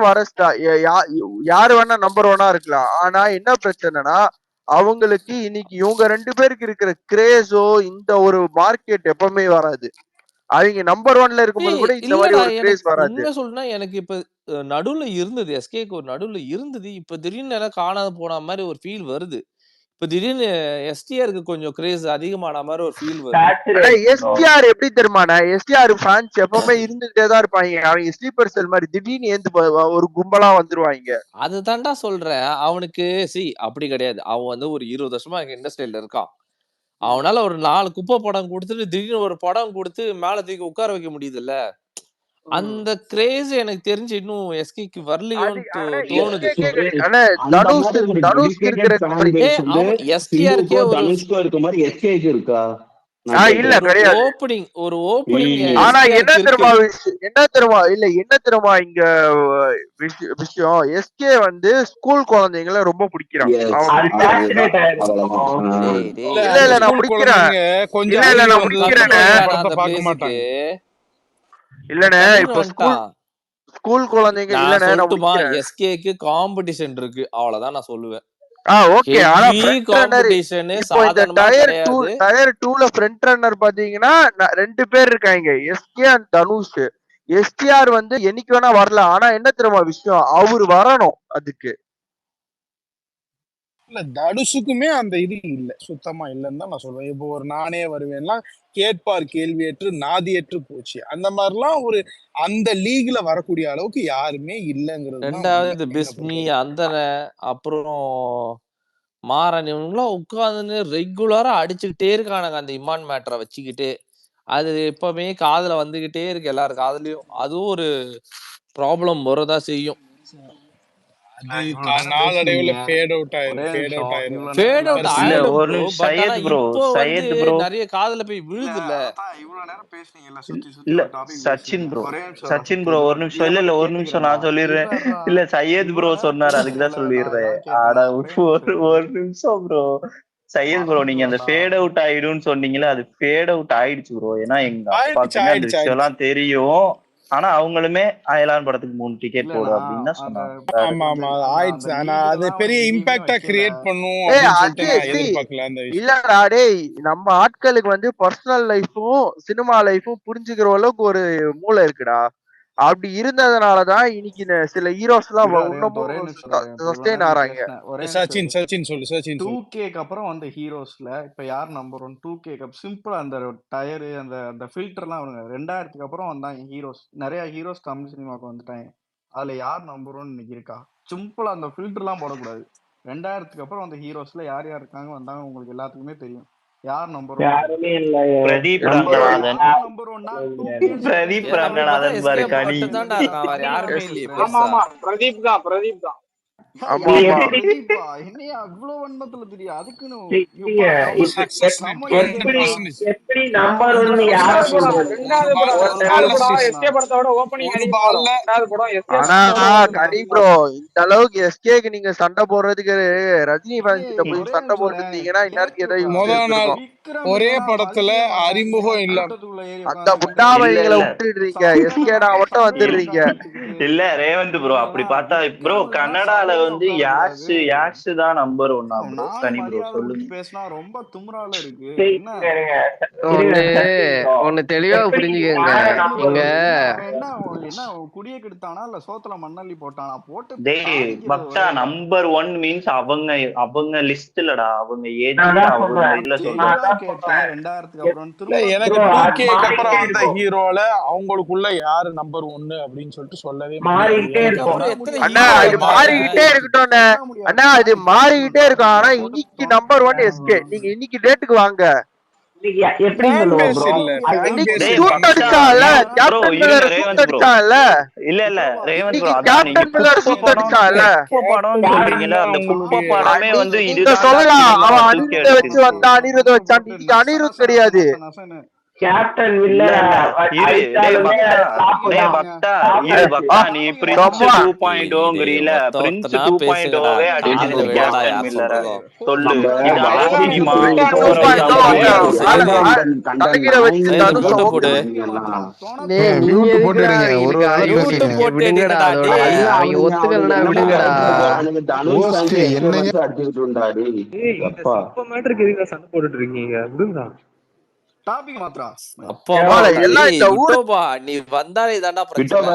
வர யாரு வேணா நம்பர் 1 இருக்கலாம். ஆனா என்ன பிரச்சனைனா அவங்களுக்கு இன்னைக்கு இவங்க 2 பேருக்கு இருக்கிற கிரேஸோ இந்த ஒரு மார்க்கெட் எப்பவுமே வராது. அவங்க நம்பர் 1ல இருக்கும்போது கூட இந்த மாதிரி இல்லடா ஒரு கிரேஸ் எனக்கு வராது. உண்மை சொல்லணும்னா எனக்கு இப்ப நடுவுல இருந்தது எஸ்கேக்கு ஒரு நடுவுல இருந்தது. இப்ப திடீர்னு எல்லாம் காணாத போன மாதிரி ஒரு ஃபீல் வருது. இப்ப திடீர்னு எஸ்டிஆருக்கு கொஞ்சம் கிரேஸ் அதிகமான மாதிரி ஒரு ஃபீல் வருது. எஸ்டிஆர் எப்படி தெரியுமாண்ணா? எஸ்டிஆர் ஃபேன்ஸ் எப்பவுமே இருந்துட்டே தான் இருப்பாங்க. அவங்க ஸ்லீப்பர் செல் மாதிரி திடீர்னு ஏந்து ஒரு கும்பலா வந்துருவாங்க. அதுதான்டா சொல்றேன். அவனுக்கு அப்படி கிடையாது. அவன் வந்து ஒரு 20 வருஷமா இண்டஸ்ட்ரியில இருக்கான். அவனால ஒரு 4 குப்பை படம் கொடுத்துட்டு திடீர்னு ஒரு படம் கொடுத்து மேல தூக்கி உட்கார வைக்க முடியுதுல்ல. அந்த கிரேஸ் எனக்கு தெரிஞ்சு இன்னும் எஸ்கேக்கு வரலையோன்னு தோணுது. எஸ்டிஆருக்கே இருக்க மாதிரி எஸ்கேக்கு இருக்கா? இல்ல கிடையாது. ஒரு ஓப்பனிங் ஆனா என்ன தெரியுமா இங்க விஷயம், எஸ்கே வந்து ஸ்கூல் குழந்தைங்களை ரொம்ப பிடிக்கிறான். இல்ல நான் பிடிக்கிறேன். இல்ல நான் பிடிக்கிறேன். இல்லண்ணே இப்ப ஸ்கூல் குழந்தைங்க இல்லண்ணே எஸ்கேக்கு காம்படிஷன் இருக்கு, அவ்வளவுதான் நான் சொல்லுவேன். ஓகே. ஆனா டயர் 2ல ஃப்ரண்ட் ரன்னர் பாத்தீங்கன்னா 2 பேர் இருக்காங்க, எஸ்கே அண்ட் தனுஷ். எஸ்டிஆர் வந்து என்னைக்கு வேணா வரல. ஆனா என்ன தெரியுமா விஷயம், அவரு வரணும் அதுக்கு. இல்ல தனுஷுக்குமே அந்த இது இல்ல, சுத்தமா இல்லன்னு தான் நான் சொல்றேன். இப்போ ஒரு நானே வருவேன்னா கேட்பார் கேள்வியற்று நாதியற்று போச்சு, அந்த மாதிரிலாம் ஒரு அந்த லீக்ல வரக்கூடிய அளவுக்கு யாருமே இல்லங்கிறது. ரெண்டாவது பிஸ்மி அந்தன அப்புறம் மாறன் இவங்களாம் உட்கார்ந்து ரெகுலரா அடிச்சுக்கிட்டே இருக்கானுங்க அந்த இமான் மேட்டரை வச்சுக்கிட்டு. அது எப்பவுமே காதுல வந்துகிட்டே இருக்கு எல்லாரும் காதுலயும். அதுவும் ஒரு ப்ராப்ளம் வரதான் செய்யும். நிறைய காதுல போய் விழுது இல்ல. இல்ல சச்சின் ப்ரோ ஒரு நிமிஷம். இல்ல ஒரு நிமிஷம் நான் சொல்லிடுறேன். இல்ல சையத் ப்ரோ சொன்னாரு, அதுக்குதான் சொல்லிடுறேன். ஆனா ஒரு நிமிஷம் ப்ரோ. சையத் ப்ரோ நீங்க அந்த ஃபேட் அவுட் ஆயிடும்னு சொன்னீங்களே, அது ஃபேட் அவுட் ஆயிடுச்சு ப்ரோ. ஏன்னா எங்க அப்பாக்குமே அந்த விஷயம் எல்லாம் தெரியும். ஆனா அவங்களுமே அயலான் படத்துக்கு 3 டிக்கெட் போடு அப்படின்னு தான் சொன்னாங்க. இல்லடா டேய், நம்ம ஆட்களுக்கு வந்து பர்சனல் லைஃபும் சினிமா லைஃபும் புரிஞ்சுக்கிற அளவுக்கு ஒரு மூளை இருக்குடா. அப்படி இருந்ததுனாலதான் இன்னைக்கு சில ஹீரோஸ் எல்லாம் சஸ்டெயின் ஆறாங்க. சச்சின் சொல்லு. 2Kக்கு அப்புறம் வந்த ஹீரோஸ்ல இப்ப யார் நம்பர் 1? 2Kக்கு சிம்பிளா அந்த டயரு அந்த ஃபில்டர்லாம் வருங்க. 2000க்கு அப்புறம் வந்தாங்க ஹீரோஸ். நிறைய ஹீரோஸ் தமிழ் சினிமாவுக்கு வந்துட்டாங்க. அதுல யார் நம்பர் 1 இன்னைக்கு இருக்கா? சிம்பிளா அந்த ஃபில்டர்லாம் போடக்கூடாது. 2000க்கு அப்புறம் அந்த ஹீரோஸ்ல யார் யார் இருக்காங்க வந்தாங்க உங்களுக்கு எல்லாத்துக்குமே தெரியும். யார் நம்பர் 1? பிரதீப் ரங்கநாதன். பிரதீப் ரங்கநாதன் பிரதீப் தான். என்னையா இவ்வளவு வன்மத்துல தெரியும்? அதுக்குன்னு இந்த அளவுக்கு எஸ்கேக்கு நீங்க சண்டை போடுறதுக்கு ரஜினி ஃபேன்ஸ் கிட்ட போய் சண்டை போட்டுருந்தீங்கன்னா இந்நேரத்துக்கு ஏதாவது ஒரே படத்துல அறிமுகம் இல்ல, அந்த முட்டாமைகளை விட்டுடுறீங்க, எஸ்கேடா மட்டும் வந்துடுறீங்க. இல்ல ரேவந்த் ப்ரோ அப்படி பார்த்தா ப்ரோ கன்னடால வந்து யாஷ் தான் நம்பர் 1 சனி ப்ரோ சொல்லுங்க. பேசினா ரொம்ப தும்ரால இருக்கு. ஒன்னு தெளிவா புரிஞ்சுக்கங்க. என்ன குடிய கெடுத்தானா இல்ல சோத்துல மண்ணள்ளி போட்டானா? போட்டு டேய் பக்தா நம்பர் 1 மீன்ஸ் அவங்க லிஸ்ட்லடா, அவங்க ஏஜ்ல அவங்க இல்ல சொல்றாங்க. 2000க்கு அப்புறம் எனக்கு 2Kக்கு அப்புறம் வந்த ஹீரோல அவங்களுக்குள்ள யாரு நம்பர் 1 அப்படின்னு சொல்லிட்டு சொல்லவே மாறிக்கிட்டே இருக்கும். அண்ணா அது மாறிக்கிட்டே இருக்கட்டும் அண்ணா, அது மாறிக்கிட்டே இருக்கும். ஆனா இன்னைக்கு நம்பர் 1 எஸ்கே. நீங்க இன்னைக்கு டேட்டுக்கு வாங்க. எப்படி சொல்லலாம் அவன் அனிருத் வச்சு வந்தா அனிருத் வச்சான். இன்னைக்கு அனிருத் கிடையாது. கேப்டன் இல்ல வில்ல இல்ல இரு டேய் அடிச்சாலுமே பக்தா இரு பக்தா நீ பிரின்ஸ் 2.0ங்கறீல பிரின்ஸ் 2.0வே அடிச்சிருச்சு கேப்டன் மில்லர சொல்லு இது ஆசினிமா தலைகிற வச்சு நீங்க எதுக்குடா இதுக்கு விடுங்கடா அதோட அவங்க ஒத்துக்கலனா விடுங்கடா. சண்டை போட்டுட்டு இருக்கீங்க விடுங்கடா. டாபிக் மாத்ரா அப்பா எல்லாம் இந்த ஊரு நீ வந்தாலே இதாண்டா பிரச்சனை.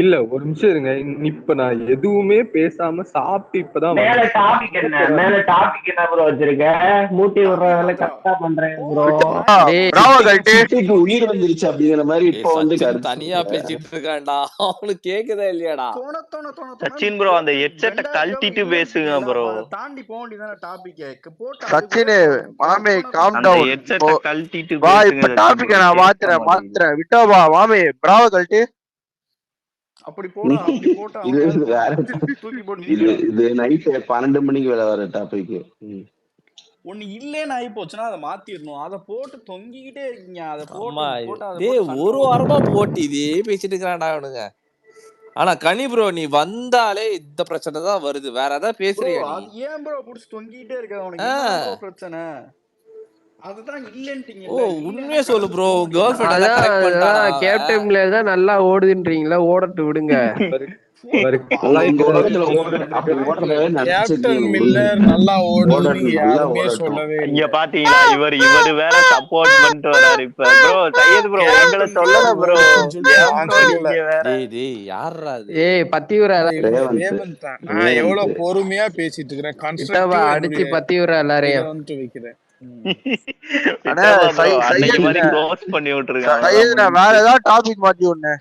இல்ல ஒரு நிமிஷம் இருங்க. இப்ப நான் எதுவுமே பேசாம சாப்பிட்டு இப்பதான் மேல டாபிக் என்ன ப்ரோ வச்சிருக்க? மூட்டி விடுற வேலை கரெக்டா பண்றேன் ப்ரோ. உயிர் வந்துருச்சு அப்படிங்கிற மாதிரி இப்போ வந்து தனியா பேசிட்டு இருக்கான்டா, அவனுக்கு கேக்குதா இல்லையாடா? சச்சின் ப்ரோ அந்த ஹெட்செட்டை கழட்டிட்டு பேசுங்க ப்ரோ. தாண்டி போக வேண்டியதான டாபிக் போட்டு சச்சின் மாமே காம் அந்த டவுன். ஹெட்செட்டை கழட்டிட்டு வா பேசுங்க. இப்ப டாபிக் நான் மாத்துறேன் விட்டோபா மாமே பிராவோ கழட்டு. அப்படி போட அப்படி போட்டு தூக்கி போட்டு இது நைட் 12 மணிக்கு வேலை வர டாபிக். ஒண்ணு இல்லன்னு ஆகி போச்சுன்னா அதை மாத்திடணும். அதை போட்டு தொங்கிக்கிட்டே இருக்கீங்க. அதை போட்டு ஒரு வாரமா போட்டு இதே பேசிட்டு இருக்கிறான்டா அவனுங்க. ஆனா கனி ப்ரோ நீ வந்தாலே இந்த பிரச்சனை தான் வருது. வேற ஏதாவது பேசுறியா நீ? ஏன் ப்ரோ புடிச்சு தொங்கிட்டே இருக்க? உனக்கு என்ன பிரச்சனை? அதுதான் இல்லன்ட்டீங்க. ஓ உண்மையே சொல்லு ப்ரோ. கேர்ள் ஃப்ரெண்ட் எல்லாம் கரெக்ட் பண்ணிட்டானா? கேப்டன் மில்லர் தான் நல்லா ஓடுதுன்றீங்களா, ஓடட்டு விடுங்க. கேப்டன் மில்லர் நல்லா ஓடுதுன்னு யாருமே சொல்லவே இல்லை. இங்க பாத்தீங்களா இவர் வேற சப்போர்ட் பண்ணிட்டு வராரு இப்ப. ப்ரோ சையத் ப்ரோ உங்களை சொல்லல ப்ரோ. டேய் யாரா இது? ஏய் பத்தியூரா ரேவந்த் தான். நான் எவ்வளவு பொறுமையா பேசிட்டு இருக்கிறேன். கன்ஸ்ட்ரக்டிவா அடிச்சு பத்தியூரா எல்லாரையும் வந்து வைக்கிறேன். வேற ஏதாவது டாபிக் மாத்தி ஒண்ணு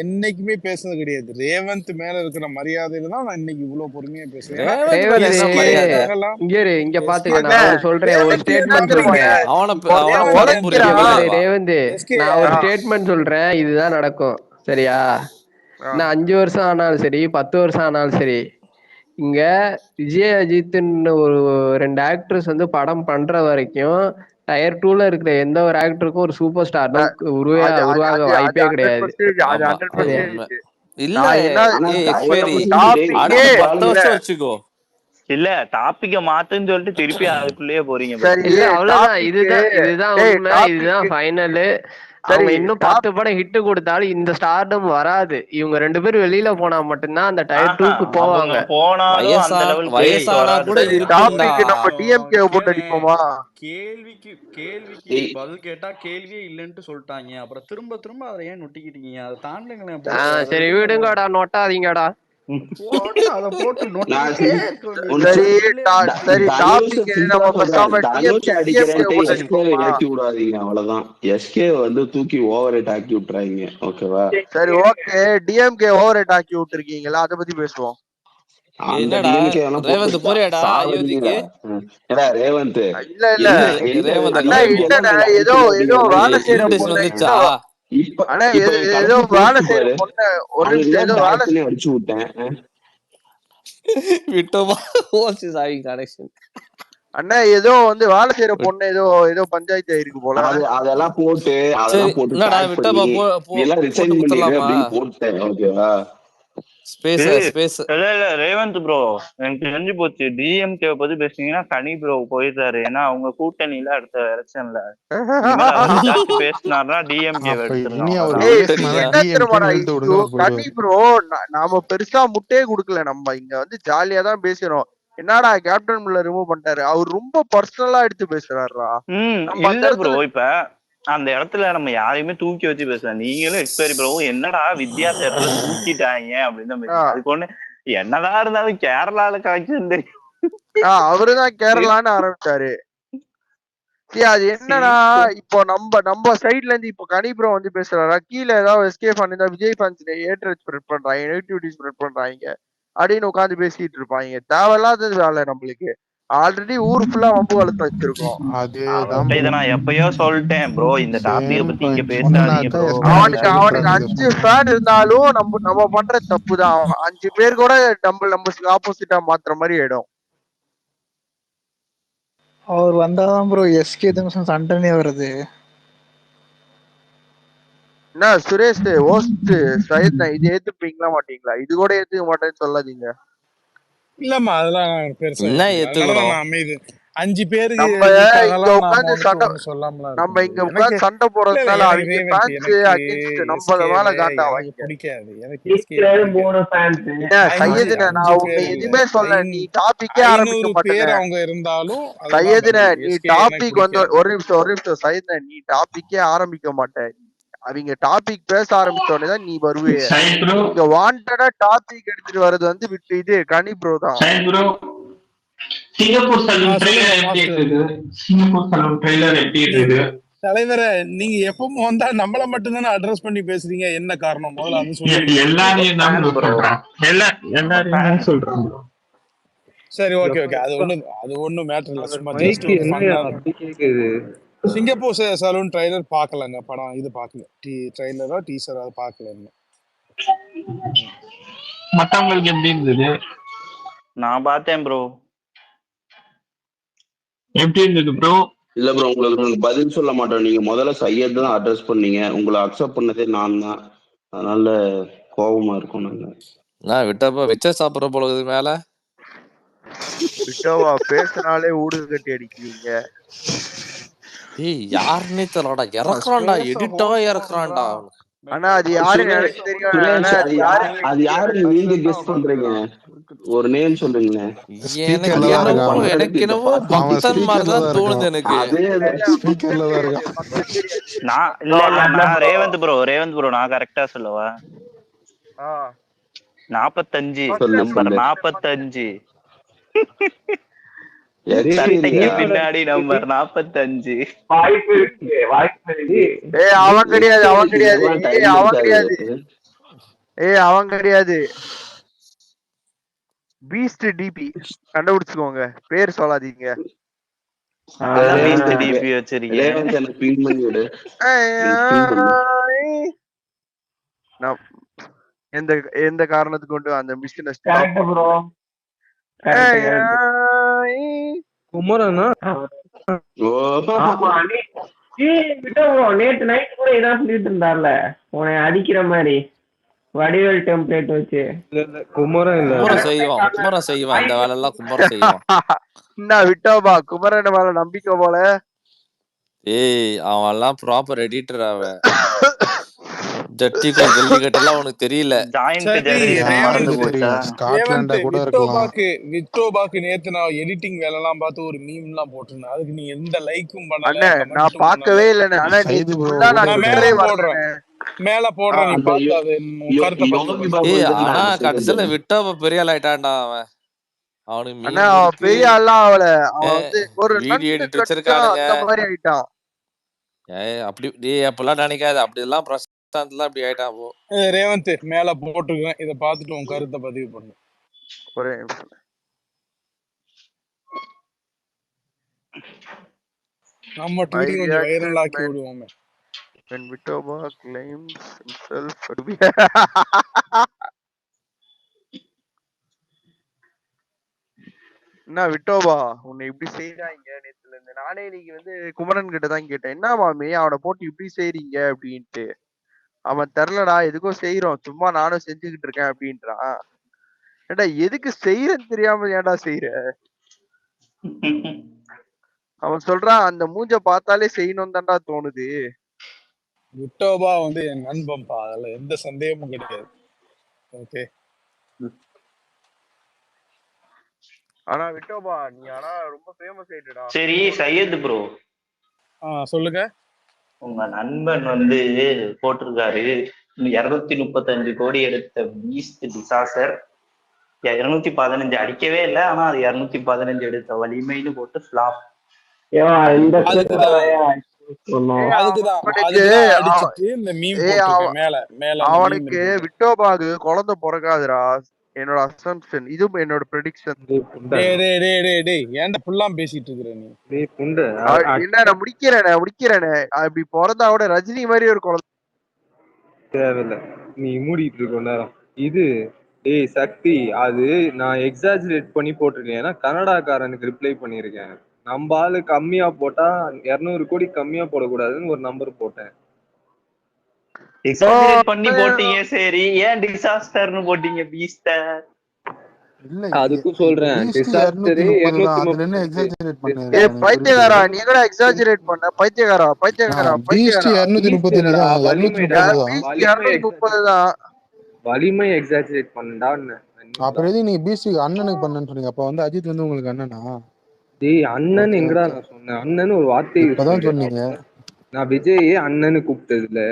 என்னைக்குமே பேசுறது கிடையாது. ரேவந்த் மேல இருக்கிற மரியாதையில தான் நான் இன்னைக்கு இவ்வளவு பொறுமையா பேசுறேன். இங்க பாத்துக்க சொல்றேன், ஒரு ஸ்டேட்மெண்ட் சொல்றேன். ரேவந்த் நான் ஒரு ஸ்டேட்மெண்ட் சொல்றேன், இதுதான் நடக்கும் சரியா? நான் 5 வருஷம் ஆனாலும் சரி 10 வருஷம் ஆனாலும் சரி, இங்க விஜய் அஜித்ன்னு ஒரு 2 ஆக்டர்ஸ் வந்து படம் பண்ற வரைக்கும் டயர் 2ல இருக்கிற எந்த ஒரு ஆக்டருக்கும் ஒரு சூப்பர் ஸ்டார் உருவாக வாய்ப்பே கிடையாது. இல்ல டாபிக்க மாத்துன்னு சொல்லிட்டு திருப்பி அதுக்குள்ளேயே போறீங்க. இல்ல அவ்வளவுதான், இதுதான் உண்மை, இதுதான் ஃபைனல். அவங்க இன்னும் 10 படம் ஹிட் கொடுத்தாலும் இந்த ஸ்டார்டம் வராது. இவங்க 2 பேரும் வெளியில போனா மட்டும்தான் அந்த டயர் 2க்கு போவாங்க. கேள்விக்கு பதில் கேட்டா கேள்வியே இல்லன்னு சொல்லிட்டாங்க. அப்புறம் திரும்ப அதை ஏன் நொட்டிக்கிட்டீங்க? அதை தாண்டுங்களேன். சரி விடுங்கடா, நொட்டாதீங்கடா. அவ்வளவுதான். எஸ்கே வந்து தூக்கி ஓவர் ரேட் ஆக்கி விட்டுறாங்க. ஓகேவா? சரி ஓகே, டிஎம்கே ஓவர் ரேட் ஆக்கி விட்டுருக்கீங்களா, அதை பத்தி பேசுவோம். ரேவந்த் ஏதோ வேலை செய்யற அடிச்சு விட்டேன். அண்ணா ஏதோ வந்து வேலை செய்யற பொண்ணு ஏதோ பஞ்சாயத்து ஆயிருக்கு போல. அதெல்லாம் போட்டு போட்டேன். ஓகேவா? ரேவந்த் ப்ரோ எனக்கு தெரிஞ்சு போச்சு. டிஎம்கே பத்தி பேசுனீங்கன்னா கனி ப்ரோ போயிட்டாரு. ஏன்னா அவங்க கூட்டணியில அடுத்த எலெக்ஷன்ல பேசினாருன்னா டிஎம்கே கனி ப்ரோ நாம பெருசா முட்டையே குடுக்கல. நம்ம இங்க வந்து ஜாலியா தான் பேசுறோம். என்னடா கேப்டன் மில்லர் ரிமூவ் பண்ணிட்டாரு, அவர் ரொம்ப பர்சனலா எடுத்து பேசுறாருடா. இல்ல ப்ரோ இப்ப அந்த இடத்துல நம்ம யாரையுமே தூக்கி வச்சு பேசலாம். நீங்களும் எக்ஸ்பைரி ப்ரோ என்னடா வித்தியாசத்துல தூக்கிட்டாங்க அப்படின்னு. அதுக்கு ஒண்ணு என்னதான் இருந்தாலும் கேரளால கலெக்ஷன் தெரியும். அவருதான் கேரளான்னு ஆரம்பிச்சாரு. அது என்னன்னா இப்போ நம்ம சைட்ல இருந்து இப்போ கனி ப்ரோ வந்து பேசுறாரா, கீழே ஏதாவது எஸ்கே ஃபேன் இருந்தா விஜய் ஃபேன்ஸ் ஏட்ரேட் ஸ்ப்ரெட் பண்றாங்க, நெகட்டிவிட்டி ஸ்ப்ரெட் பண்றாங்க அப்படின்னு உட்காந்து பேசிட்டு இருப்பாங்க. தேவையில்லாதது வேலை நம்மளுக்கு. ஆல்ரெடி ஊர் ஃபுல்லா வம்பு வளர்த்து வச்சிருக்கோம். நான் எப்பயோ சொல்லிட்டேன் ப்ரோ, இந்த டாபிக் பத்தி இங்க பேசாதீங்க ப்ரோ. அவனுக்கு 5 ஃபேன் இருந்தாலும் நம்ம பண்ற தப்பு தான். 5 பேர் கூட நம்ம ஆப்போசிட்டா மாத்துற மாதிரி ஆயிடும். அவர் வந்தாதான் ப்ரோ எஸ்கே நிமிஷம் சண்டைனே வருது. என்ன சுரேஷ் ஓஸ்ட் சையத் இது ஏத்துப்பீங்களா மாட்டீங்களா? இது கூட ஏத்துக்க மாட்டேன்னு சொல்லாதீங்க. இல்லம்மா அதெல்லாம் பெருசா என்ன அதனாலதான் ஏத்துக்கணும்? நான் அமைதி. 5 பேருக்கு நம்ம இங்க இதுக்காகலாம் நாம உட்காந்து வந்துட்டு சண்டை ஒண்ணும் சொல்லாமலாம் நம்ம இருக்க இங்க முடியாது. எனக்கு உட்காந்து சண்டை இல்ல போடுறதுனால எனக்கு அவங்க ரேவந்த் ஃபேன்ஸ் எனக்கு அகேன்ஸ்ட் நம்ம எஸ்கேவை மேல எனக்கு காண்டாவாங்க. பிடிக்காது. எனக்கு எஸ்கேவை இருக்கிறது பிடிக்காது. 3 ஃபேன்ஸ். என்ன சையதுன 5 நான் உன்னை பேர் இல்ல எதுவுமே சொல்ல, நீ டாபிக்கே ஆரம்பிக்க 500 மாட்டேன. பேர் அவங்க இருந்தாலும் அதுதான் சையதுன பதில். நீ எஸ்கே எனக்கு டாபிக் வந்து பிடிக்காது. ஒரு நிமிஷம் சையதுன நீ டாபிக்கே ஆரம்பிக்க மாட்ட. அவங்க டாபிக் பேச ஆரம்பிச்ச உடனே தான் நீ வருவே. ஷைன் ப்ரோ இங்க வாண்டடா டாபிக் எடுத்துட்டு வர்றது வந்து விட்டு இது கனி ப்ரோ தான். Shine bro Singapore salon trailer சொல்லுங்க எப்படி மாஸ்டர். இருக்குது? சிங்கப்பூர் சலூன் ட்ரெய்லர் எப்படி இருக்குது? தலைவரை நீங்க எப்பவும் வந்தா நம்மள மட்டும் தானே அட்ரஸ் பண்ணி பேசுறீங்க. என்ன காரணம் முதல்ல அது சொல்லுங்க. எல்லாரையும் தான் ப்ரோ சொல்றேன். எல்லாரையும் தான் சொல்றேன் ப்ரோ. சரி ஓகே அது ஒண்ணும் மேட்டர் இல்ல. சும்மா ஜஸ்ட் மைக்கு ஒரு என்னையா ஃபன்னா. அப்படி கேக்குது? சிங்கப்பூர் சலூன் ட்ரைலர் பார்க்கலங்க. படம் இது பார்க்கல. ட்ரைலரா டீசரா பார்க்கல இன்னும். மத்தவங்களுக்கு எப்படி இருந்தது? நான் பார்த்தேன் ப்ரோ. எப்படி இருந்தது ப்ரோ? இல்ல ப்ரோ, உங்களுக்கு பதில் சொல்ல மாட்டோம். நீங்க முதல்ல சையத் தான் அட்ரஸ் பண்ணீங்க. உங்களை அக்செப்ட் பண்ணதே நான் தான். அதனால கோபமா இருக்கும். நாங்க நான் விட்டப்ப வச்ச சாப்பிடுற போல மேல விட்டோவா பேசினாலே ஊடு கட்டி அடிக்கிறீங்க. ஏய் யாருன்னே தெரியலடா. இறக்குறான்டா, எடிட்டா இறக்குறான்டா. ஆனா அது யாருன்னு எனக்கு தெரியும். அது யாரு நீங்க கெஸ் பண்றீங்க? ஒரு நேம் சொல்லுங்களேன். எனக்கு என்னவோ பக்தன் மாதிரிதான் தோணுது எனக்கு. நான் ரேவந்த் ப்ரோ நான் கரெக்டா சொல்லவா? 45 நம்பர் 45 சட்டைக்கு பின்னாடி நம்பர் 45. வாய்ப்பு இருக்கு. அவன் கிடையாது. பீஸ்ட் டிபி கண்டுபிடிச்சுக்கோங்க. பேர் சொல்லாதீங்க. பீஸ்ட் டிபி வச்சிருக்கேன். எந்த காரணத்துக்கு கொண்டு அந்த மிஷினை குமரனா? நேத்து நைட் கூட இதான் சொல்லிட்டு இருந்தார்ல, உன்னை அடிக்கிற மாதிரி வடிவேல் டெம்ப்ளேட் வச்சு. குமரன் செய்வான் இந்த வேலை எல்லாம். குமரன் செய்வான். என்ன விட்டோபா குமரன் மேல நம்பிக்கை போல. ஏய் அவன் எல்லாம் ப்ராப்பர் எடிட்டர். அவன் ஜட்டிகோ ஜல்லிக்கட்டு எல்லாம் உனக்கு தெரியல. விட்டோபாக்கு நேத்து நான் எடிட்டிங் வேலை எல்லாம் பார்த்து ஒரு மீம் எல்லாம் போட்டிருந்தேன். அதுக்கு நீ எந்த லைக்கும் பண்ணல. நான் பார்க்கவே இல்லை. மேல போடுறேன் நீ பார்த்து அது கருத்தை. ஆனா கடைசியில விட்டோபா பெரிய ஆள் ஆயிட்டான்டா அவன். அவனுக்கு பெரிய ஆளா அவள ஒரு வீடியோ எடிட் வச்சிருக்கானுங்க. ஆயிட்டான். அப்படி அப்பெல்லாம் நினைக்காது. அப்படி எல்லாம் பிரசாந்த்லாம் அப்படி ஆயிட்டான். ரேவந்த் மேல போட்டுருக்கேன். இத பாத்துட்டு உன் கருத்தை பதிவு பண்ணு. ஒரே நம்ம ட்வீட் கொஞ்சம் வைரல் ஆக்கி விடுவோமே. when Vitoba claims himself to be என்ன விட்டோபா உன்னை இப்படி செய்யறாங்க நேத்துல இருந்து. நானே இன்னைக்கு வந்து குமரன் கிட்ட தான் கேட்டேன், என்ன மாமி அவனை போட்டு இப்படி செய்றீங்க அப்படின்ட்டு. அவன் தெரிலடா எதுக்கும் செய்யறோம், சும்மா நானும் செஞ்சுக்கிட்டு இருக்கேன் அப்படின்றான். ஏடா எதுக்கு செய்யறன்னு தெரியாம ஏன்டா செய்யற? அவன் சொல்றான் அந்த மூஞ்ச பார்த்தாலே செய்யணும் தான்டா தோணுது. விட்டோபா வந்து என் நண்பன்பா, அதுல எந்த சந்தேகமும் கிடையாது. ஓகே. ஆனா விட்டோபா நீ ஆனா ரொம்ப ஃபேமஸ் ஆயிட்டடா. சரி சையத் ப்ரோ சொல்லுங்க. உங்க நண்பன் வந்து போட்டிருக்காரு 235 கோடி எடுத்த பீஸ்ட் டிசாஸ்டர் 215 அடிக்கவே இல்லை. ஆனா அது 215 எடுத்த வலிமைன்னு போட்டு ஃபிளாப். அவனுக்கு விட்டோபாகு குழந்தை பிறக்காதுடா. என்னோட அசம்ப்ஷன், இது என்னோட ப்ரெடிக்ஷன். ஏன்டா புல்லாம் பேசிட்டு இருக்கற நீ? என்ன முடிக்கிறேனே அப்படி பிறந்தாவோட ரஜினி மாதிரி ஒரு குழந்தை தேவையில்ல, நீ மூடிட்டு இருக்க நேரம் இது. சக்தி அது நான் எக்ஸாஜரேட் பண்ணி போட்டிருக்கேன். ஏன்னா கனடாக்காரனுக்கு ரிப்ளை பண்ணியிருக்கேன். நம்ம ஆளு கம்மியா போட்டா 200 கோடி கம்மியா போடக்கூடாதுன்னு ஒரு நம்பர் போட்டேன். எக்ஸாஜரேட் பண்ணி போட்டீங்க சரி, ஏன் டிசாஸ்டர்னு போட்டீங்க பீஸ்ட? இல்ல அதுக்கும் சொல்றேன் பீஸ்ட் டிசாஸ்டர் 230 தான். அதுல என்ன எக்ஸாஜரேட் ஏ பண்ணிருக்காங்க பைத்தியகாரா, நீ கூட எக்ஸாஜரேட் பண்ண. பைத்தியகாரா பைத்தியகாரா பீஸ்ட் பைத்தியகாரா. 235 தான். வலிமை 230 தான். பீஸ்ட் வலிமை 230 தான். வலிமை எக்ஸாஜரேட் பண்ணடான்னு. அப்புறம் எதுக்கு நீங்க பீஸ்ட் அண்ணனுக்கு பண்ணன்னு சொன்னீங்க? அப்ப வந்து அஜித் வந்து உங்களுக்கு அண்ணனா? டேய் அண்ணன் எங்கடா நான் சொன்னேன்? அண்ணன் ஒரு வார்த்தை யூஸ் இப்பதான் பண்ணேன். சொன்னீங்க. நான் விஜய் அண்ணன்னு கூப்பிட்டது இல்ல.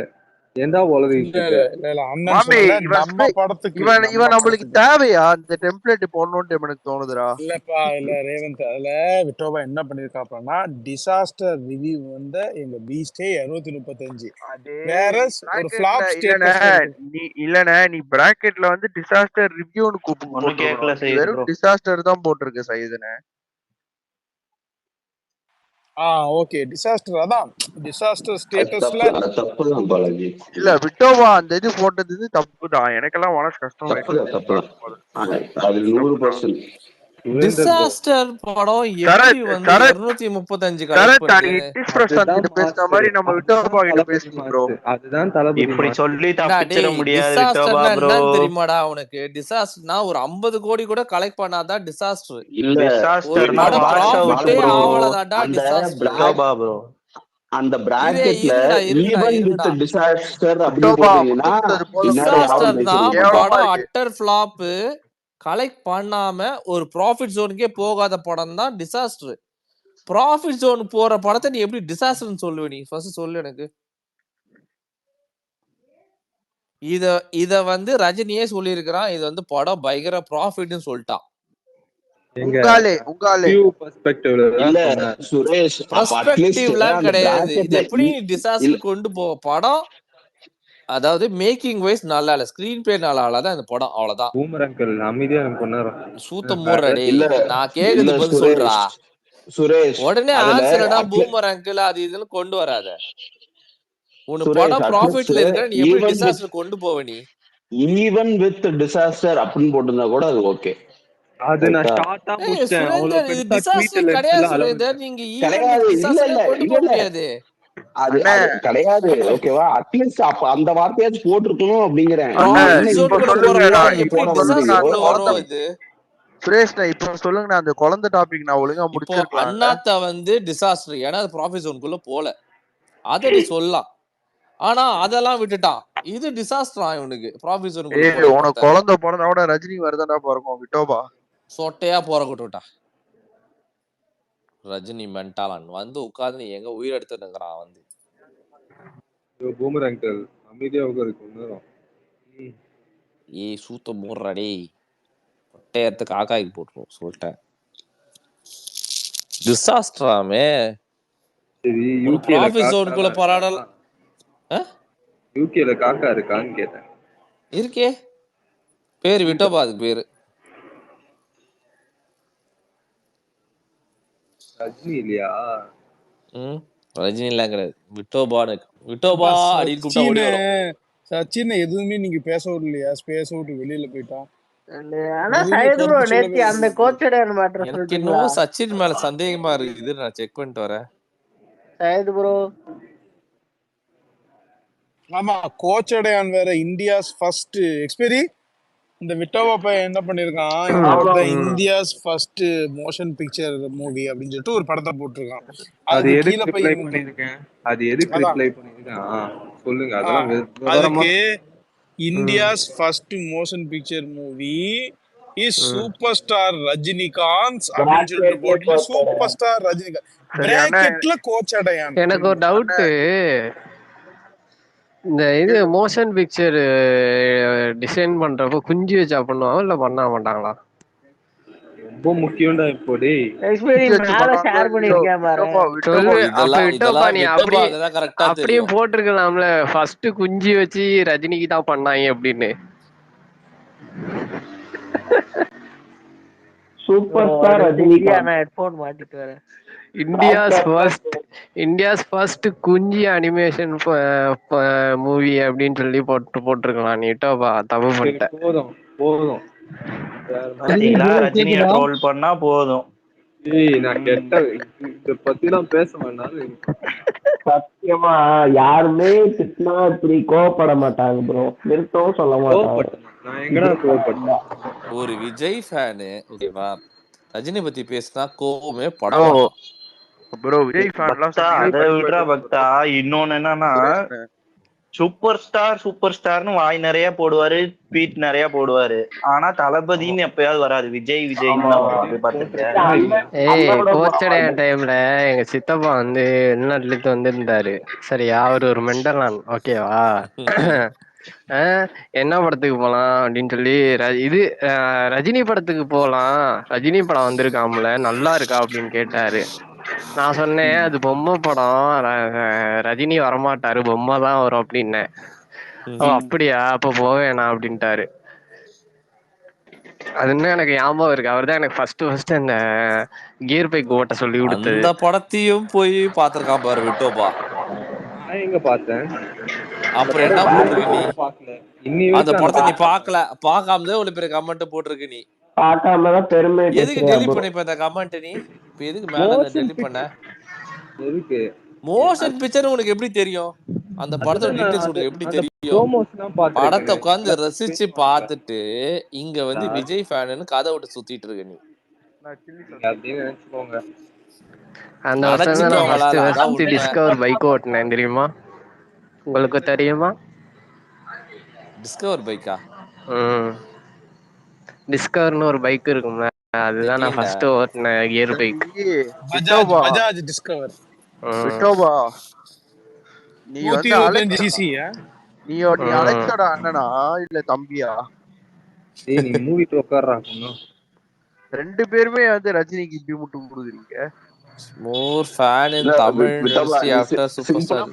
ஏன்டா உலகிட்டு அண்ணன் மாமி சொல்லல, இவன் நம்ம படத்துக்கு இவன் நம்ம இவன் நம்மளுக்கு படத்துக்கு தேவையா இந்த டெம்ப்ளேட் போடணும்னு எனக்கு தோணுதுடா. இல்லப்பா. இல்ல ரேவந்த், அதுல விட்டோபா என்ன பண்ணிருக்காப்பா, டிசாஸ்டர் ரிவ்யூ வந்து எங்க பீஸ்டே 235 வேற ஒரு ஃபிளாப் ஸ்டேட்டஸ்ல இருக்கு. நீ இல்லனே, நீ பிராக்கெட்ல வந்து டிசாஸ்டர் ரிவ்யூன்னு ஒண்ணும் கேட்கல போட்டுருக்கணும். சையத் வெறும் ப்ரோ. டிசாஸ்டர் தான் போட்டிருக்கு சைதுனே. ஓகே, டிசாஸ்டர் அதான் டிசாஸ்டர் அது ஸ்டேட்டஸ்ல தப்பு, அது தப்பு தான் பாலாஜி. இல்ல விட்டோவா அந்த இது போட்டது இது தப்பு தான். எனக்கெல்லாம் மனசு கஷ்டமாயிடுச்சு. தப்பு தான். அது 100%. டிசாஸ்டர் படம் எப்படி கரெக்ட் வந்து கரெக்ட் 235 கலெக்ட் கரெக்ட். பண்ணுது? நீ இட்டிஸ் பிரசாந்த் கிட்ட பேசுற மாதிரி நம்ம விட்டோபா கிட்ட பேசணும் ப்ரோ. அதுதான் தளபதி இப்படி மாஸ். சொல்லி ஏண்டா தப்பிச்சிட டேய், முடியாது விட்டோபா டிசாஸ்டர்னா ப்ரோ. என்னன்னு தெரியுமாடா உனக்கு? டிசாஸ்டர்னா ஒரு 50 கோடி கூட கலெக்ட் பண்ணாதான் டிசாஸ்டர். இல்ல ஒரு டிசாஸ்டர்னா படம் வாஷ் அவுட் ப்ராஃபிட்டே ப்ரோ. ஆவலதாடா அந்த டிசாஸ்டர். விட்டோபா ப்ரோ. அந்த இருடா பிராக்கெட்ல இருடா ஈவன் இருடா. வித் டிசாஸ்டர் அப்படின்னு விட்டோபா போட்டீங்கன்னா முன்னுக்கு போதும் பின்னாடி ப்ரோ. யாரும் டிசாஸ்டர்னா பேசிருக்க கேவலமா மாட்டாங்க. படம் இருக்கு. அட்டர் ஃபிளாப் கலெக்ட் பண்ணாம ஒரு ப்ராஃபிட் ஜோனுக்கே போகாத படம் தான் டிசாஸ்டர். ப்ராஃபிட் ஜோன் போற படத்தை நீ எப்படி டிசாஸ்டர்னு சொல்லுவ? நீ ஃபர்ஸ்ட் சொல்லு எனக்கு. இத வந்து ரஜினியே சொல்லியிருக்கிறான், இது வந்து படம் பயங்கர ப்ராஃபிட்னு சொல்லிட்டான். உங்காலே வியூ பெர்ஸ்பெக்டிவ்ல தான் இல்ல சொன்னேன். சுரேஷ், அப்ப அட்லீஸ்ட் பெர்ஸ்பெக்டிவ்லாம் அந்த கிடையாது. இது பிராக்கெட்ல எப்படி நீ இல்ல டிசாஸ்டர் கொண்டு போக? படம் அதாவது மேக்கிங் வைஸ் நல்லா இல்ல, ஸ்கிரீன் பிளே நல்லா இல்ல இந்த படம், அவ்வளவுதான். பூமர் அங்கிள் அமைதியா எனக்கு கொண்டாரு. சூத்த மூடுறா டேய். இல்ல நான் இல்ல கேக்குறது பதில் சொல்றா. சுரேஷ் உடனே அதுல ஆன்சர்டா பூமர் அங்கிள் அது இதுன்னு கொண்டு வராத. உன் சுரேஷ் படம் அட்லீஸ்ட் ப்ராஃபிட்ல இருக்கிற நீ எப்படி ஈவன் வித் டிசாஸ்டர் கொண்டு போவ நீ? ஈவன் வித் டிசாஸ்டர் அப்படின்னு போட்டிருந்தா கூட அது ஓகே. அது நான் ரைட்டா? ஷார்ட்டா முடிச்சிட்டேன். அவ்வளவு சுரேந்தர், இது பெருசா டிசாஸ்டர் ட்வீட் கிடையாது லென்ஸ்ல அளவு சுரேந்தர். இல்ல. நீங்க ஈவன் கிடையாது. வித் இல்ல டிசாஸ்டரே கொண்டு இல்ல போக இல்ல முடியாது. அது அண்ணே அது கிடையாது. ஓகேவா? அட்லீஸ்ட் அப்ப அந்த வார்த்தையாச்சும் போட்டிருக்கணும் அப்படிங்கிறேன். அண்ணே நீங்க என்ன ப்ராஃபிட் இப்ப ஜோனுக்குள்ள போற சொல்லுங்கடா, படம் இன்டர்பிரேஷன் எப்படி இப்ப போட சொல்லுங்க வந்தியோ அந்த டிசாஸ்டருக்குள்ள குழந்தை. வரும் இது? சுரேஷ்ண்ணா இப்ப சொல்லுங்கண்ணா, அந்த குழந்தை டாபிக் நான் ஒழுங்கா இப்போ முடிச்சிருக்கலாம்ல. அண்ணாத்த வந்து டிசாஸ்டர், ஏன்னா அது ப்ராஃபிட் ஜோனுக்குள்ள போல, அதை நீ சொல்லலாம். ஆனா அதெல்லாம் விட்டுட்டான். இது டிசாஸ்டர் இவனுக்கு ப்ராஃபிட் ஜோனுக்குள்ள போற உனக்கு படத்தை குழந்தை பிறந்தா கூட ரஜினி வருதாண்டா பிறக்கும் விட்டோபா. சொட்டையா போற விட்டுட்டா. ரஜினி மென்டாலன் வந்து உட்கார்ந்து எங்க உயிர் எடுத்துங்கிறான் வந்து. பூமர் அங்கிள் அமைதியா உட்காரு கொண்டாரு. ஏய் சூத்த மூடுறா டேய். ஒட்டையத்து காக்காய்க்கு போட்டுரும் சொல்லிட்டேன். டிசாஸ்டராமே. சரி ஒரு யூகேல ப்ராஃபிட் ஜோனுக்குள்ள போராடல. யூகேல காக்கா இருக்கான்னு கேட்டேன். இருக்கே, பேரு விட்டோபா, அதுக்கு பேரு. ரஜினி இல்லையா? ரஜினி எல்லாம் கிடையாது, விட்டோபான்னு. விட்டோபா அப்படின்னு கூப்பிட்டா ஓடி வரும். சச்சின் எதுவுமே நீங்க பேச விடலையா? பேச விட்டு வெளியில போயிட்டான். ஆனா சையத் ப்ரோ நேத்து அந்த கோச்சடையான் மேட்டர் எனக்கு சொல்றீங்களா? என்னவோ சச்சின் மேல சந்தேகமா இருக்குது, நான் செக் பண்ணிட்டு வரேன். சையத் ப்ரோ ஆமா, கோச்சடையான் வேற இந்தியாஸ் ஃபர்ஸ்ட் எக்ஸ்பெரி. இந்த விட்டோவா பையன் என்ன பண்ணிருக்கான், India's first motion picture movie அப்படின்னு சொல்லிட்டு ஒரு படத்தை போட்டிருக்கான். அது எதுக்கு ரிப்ளை பண்ணிருக்கேன்? அது எதுக்கு ரிப்ளை பண்ணிருக்கேன் சொல்லுங்க. அதெல்லாம் அதுக்கு India's first motion picture movie is super star Rajinikanth அப்படின்னு சொல்லிட்டு போட்டு சூப்பர் ஸ்டார் ரஜினிகாந்த் பிராக்கெட்ல கோச்சடையான். எனக்கு ஒரு டவுட், இந்த இது மோஷன் பிக்சர் டிசைன் பண்றப்ப குஞ்சு வச்சா பண்ணுவாங்க இல்ல பண்ண மாட்டாங்களா? ரொம்ப முக்கியம்டா இப்போ டேய். மேல ஷேர் பண்ணிருக்கேன் பாரு. சொல்லு. அப்ப விட்டோபா நீ அப்படியே தெரியும். போட்டிருக்கலாம்ல, ஃபர்ஸ்ட் குஞ்சு வச்சு ரஜினிக்கு தான் பண்ணாங்க அப்படின்னு. சூப்பர் ஸ்டார் ரஜினிகாந்த் ஹெட்போன் மாட்டிட்டு வரேன். இந்தியாஸ் ஃபர்ஸ்ட் குஞ்சி அனிமேஷன் மூவி அப்படின்னு சொல்லி போட்டிருக்கலாம். நீட்டோபா தப்பு பண்ணிட்டேன். போதும் ரஜினியை ட்ரோல் பண்ணா போதும். நான் கெட்ட இத பத்தி எல்லாம் பேச வேண்டாம். சத்தியமா யாருமே திட்டினா இப்படி கோவப்பட மாட்டாங்க ப்ரோ. நிறுத்தவும் சொல்ல மாட்டாங்க. நான் எங்கடா கோவப்பட்டேன்? ஒரு விஜய் ஃபேனு ஓகேவா, ரஜினி பத்தி பேசினா கோவமே படமாட்டான் ப்ரோ. விஜய் ஃபேன்லாம் பக்தா அதை விடுறா பக்தா. இன்னொன்னு என்னன்னா, சூப்பர் ஸ்டார்னு வாய் நிறைய போடுவாரு, ட்வீட் நிறைய போடுவாரு. ஆனா தளபதின்னு எப்பயாவது வராது. விஜய் விஜய்ன்னு தான் வரும். அது பாத்துருக்கேன். கோச்சடைய டைம்ல எங்க சித்தப்பா வந்து வெளிநாட்டுல இருந்து வந்திருந்தாரு. சரியா, அவர் ஒரு மெண்டலான். ஓகேவா, என்ன படத்துக்கு போலாம் அப்படின்னு சொல்லி ரஜினி படத்துக்கு போலாம், ரஜினி படம் வந்திருக்காம்ல, நல்லா இருக்கா அப்படின்னு கேட்டாரு. நான் சொன்னேன் அது பொம்மை படம், ரஜினி வரமாட்டாரு, பொம்மை தான் வரும் அப்படின்னேன். ஓ அப்படியா, அப்ப போவேணா அப்படின்ட்டாரு. அது இன்னும் எனக்கு ஞாபகம் இருக்கு. அவர் தான் எனக்கு ஃபர்ஸ்ட் அந்த கியர் பைக் ஓட்ட சொல்லி கொடுத்தது. அந்த படத்தையும் போய் பாத்திருக்கான் பாரு விட்டோபா. நான் எங்க பார்த்தேன்? அப்புறம் என்ன போட்டிருக்க நீ? அந்த படத்தை நீ பார்க்காமதான் இவ்வளவு பெரிய கமெண்ட் போட்டிருக்க நீ. பார்க்காமதான் பெருமை. எதுக்கு டெலிட் பண்ண இந்த கமெண்ட் நீ? இப்ப எதுக்கு மேல டெலிட் பண்ண? எதுக்கு? மோஷன் பிக்சர் உனக்கு எப்படி தெரியும்? அந்த படத்தோட டீடைல்ஸ் உனக்கு எப்படி தெரியும்? படத்தை உட்கார்ந்து ரசிச்சு பார்த்துட்டு இங்க வந்து விஜய் ஃபேன்னு கதை விட்டு சுத்திட்டு இருக்க நீ. அந்த வருஷம் டிஸ்கவர் பைக் ஓட்டினேன் தெரியுமா? உங்களுக்கு தெரியுமா? டிஸ்கவர் பைக்கா? டிஸ்கவர்னு ஒரு பைக் இருக்கும்ல, அதுதான் நான் ஃபர்ஸ்ட் ஓட்டின gear bike. Bajaj Discover. Vitoba, நீ வந்து 125 cc. நீ அலெக்ஸோட அண்ணனா இல்ல தம்பியா? நீ மூவிட்டு உட்கார்றா. ரெண்டு பேருமே வந்து ரஜினிக்கு இப்படி மட்டும் கொடுக்குறீங்க. More fan in Tamil industry after super star.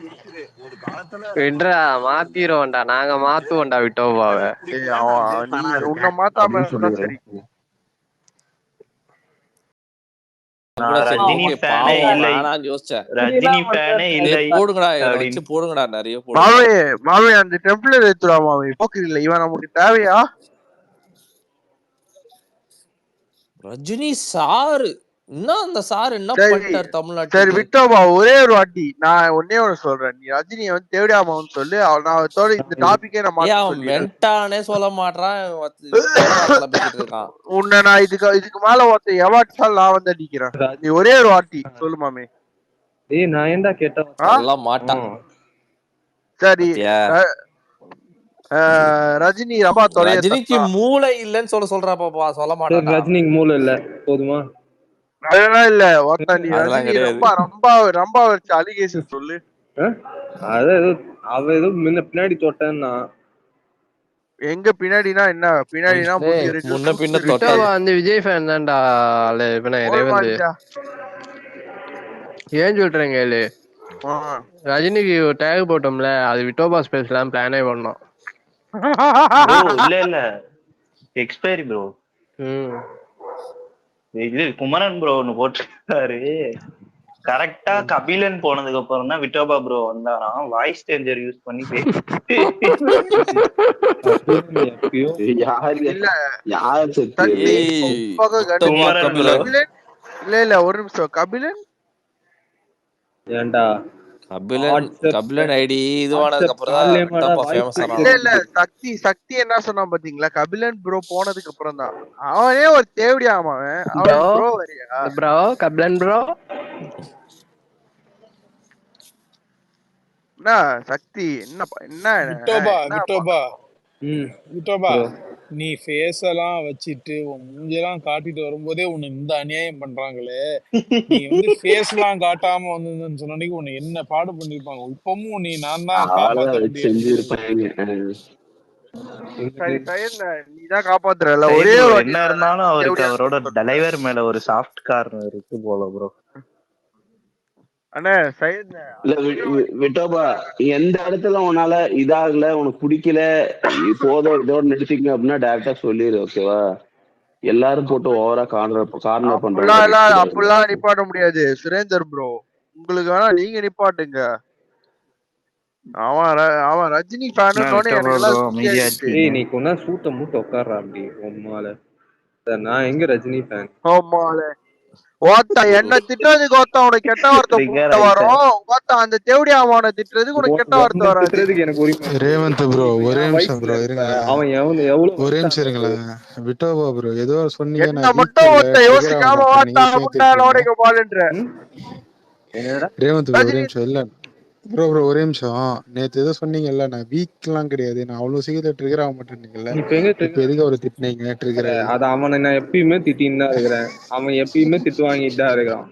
விட்றா, மாத்திரோம்டா, நாங்க மாத்துவோம்டா விட்டோபாவை. உன்னை மாத்தாம சரி. ரஜினி ஃபேனே இல்லை, ரஜினி ஃபேனே இல்லை. போடுங்கடா, வச்சு போடுங்கடா, நிறைய போடு. மாவே அந்த டெம்ப்ளேட் எடுத்துடா மாவே. போக்கு இல்ல, இவன் நமக்கு தேவையா? ரஜினி சாரு என்ன, அந்த சார் என்ன பண்ணிட்டார் தமிழ்நாட்டுல? சரி விட்டோபா, ஒரே ஒரு வாட்டி நான் ஒன்னே ஒன்னு சொல்றேன். நீ ரஜினியை வந்து தேவையாமான்னு சொல்லு. நான் இந்த டாபிக்கே நான் மென்டானே சொல்ல மாட்டான். உன்னை நான் இதுக்கு மேல ஒருத்த எவாட்ஸால் நான் வந்து அடிக்கிறேன். நீ ஒரே ஒரு வாட்டி சொல்லு மாமே. ஏய் நான் ஏன்டா கேட்டேன்? சொல்ல மாட்டான். சரி, ரஜினி ரபா தொலை. ரஜினிக்கு மூளை இல்லன்னு சொல்றா பாப்பா, சொல்ல மாட்டான். ரஜினிக்கு மூளை இல்ல போதுமா? அதெல்லாம் இல்ல, நீ ரொம்ப வச்சு அலிகேஷன் சொல்லு. அவ ஏதோ பின்னாடி தொட்டேன்னா எங்க பின்னாடினா என்ன? பின்னாடினா முன்ன பின்ன தொட்டா வந்து விஜய் ஃபேன் தான்டா. ஏன் சொல்றேங்க? ரஜினிக்கு டேக் போட்டோம்ல, அது விட்டோபா ஸ்பேஸ்லாம் பிளானே பண்ணோம். இல்ல எக்ஸ்பைரி ப்ரோ. இது குமரன் ப்ரோ ஒண்ணு போட்டிருக்காரு. கரெக்டா கபிலன் போனதுக்கு அப்புறம் தான் விட்டோபா ப்ரோ வந்தாராம். வாய்ஸ் சேஞ்சர் யூஸ் பண்ணி இல்ல ஒரு நிமிஷம். கபிலன் ஏண்டா கபிலன் ஐடி இதுவானதுக்கு அப்புறம் தான் இல்ல சக்தி என்ன சொன்னா பாத்தீங்களா? கபிலன் ப்ரோ போனதுக்கு அப்புறம் தான் அவனே ஒரு தேவடியாமா. ப்ரோ கபிலன் ப்ரோ என்ன சக்தி விட்டோபா நீ ஃபேஸ் எல்லாம் வச்சிட்டு உன் மூஞ்செல்லாம் காட்டிட்டு வரும்போதே உன்னை இந்த அநியாயம் பண்றாங்களே. நீ வந்து ஃபேஸ் எல்லாம் காட்டாம வந்து சொன்ன உன்னை என்ன பாடு பண்ணிருப்பாங்க. இப்பவும் நீ நான் தான் காப்பாற்ற நீதான் காப்பாத்துறல. ஒரே என்ன இருந்தாலும் அவருக்கு அவரோட தலைவர் மேல ஒரு சாஃப்ட் கார்னர் இருக்கு போல ப்ரோ. விட்டோபா, எந்த இடத்துல உன்னால இதாகல, உனக்கு பிடிக்கல, போதும் இதோட நிறுத்திக்க அப்படின்னா டைரக்டா சொல்லிடு. ஓகேவா? எல்லாரும் போட்டு ஓவரா கார்னர் பண்றாங்க. அப்படிலாம் நிப்பாட்ட முடியாது சுரேந்தர் ப்ரோ. உங்களுக்கு வேணா நீங்க நிப்பாட்டுங்க. அவன் ரஜினி ஃபேன். நீ கொண்டா சூட்ட மூட்ட உட்கார்றா அப்படி உம்மால. நான் எங்க ரஜினி ஃபேன்? என்ன திட்டுறதுக்கு உனக்கு கெட்ட வார்த்தை போட்ட வரும், அந்த தேவடியா அவனை திட்டுறதுக்கு உனக்கு கெட்ட வார்த்தை வராது. திட்டுறதுக்கு எனக்கு உரிமை. ரேவந்த் ப்ரோ ஒரே நிமிஷம் ப்ரோ இருங்க, அவன் எவ்வளவு ஒரே நிமிஷம் இருங்களேன். விட்டோபா ப்ரோ ஏதோ சொன்னீங்க, என்ன மட்டும் யோசிக்காம ரேவந்த் ப்ரோ ஒரே நிமிஷம். இல்ல ப்ரோ ஒரே நிமிஷம். நேத்து ஏதோ சொன்னீங்கல்ல, நான் வீக் எல்லாம் கிடையாது, நான் அவ்வளவு சீக்கிரம் ட்ரிகர் ஆக மாட்டேன்னீங்கல்ல. இப்ப எதுக்கு அவரை திட்டினீங்க ட்ரிகர்? அது அவனை நான் எப்பயுமே திட்டின்னு தான் இருக்கிறேன். அவன் எப்பயுமே திட்டு வாங்கிட்டு தான் இருக்கிறான்.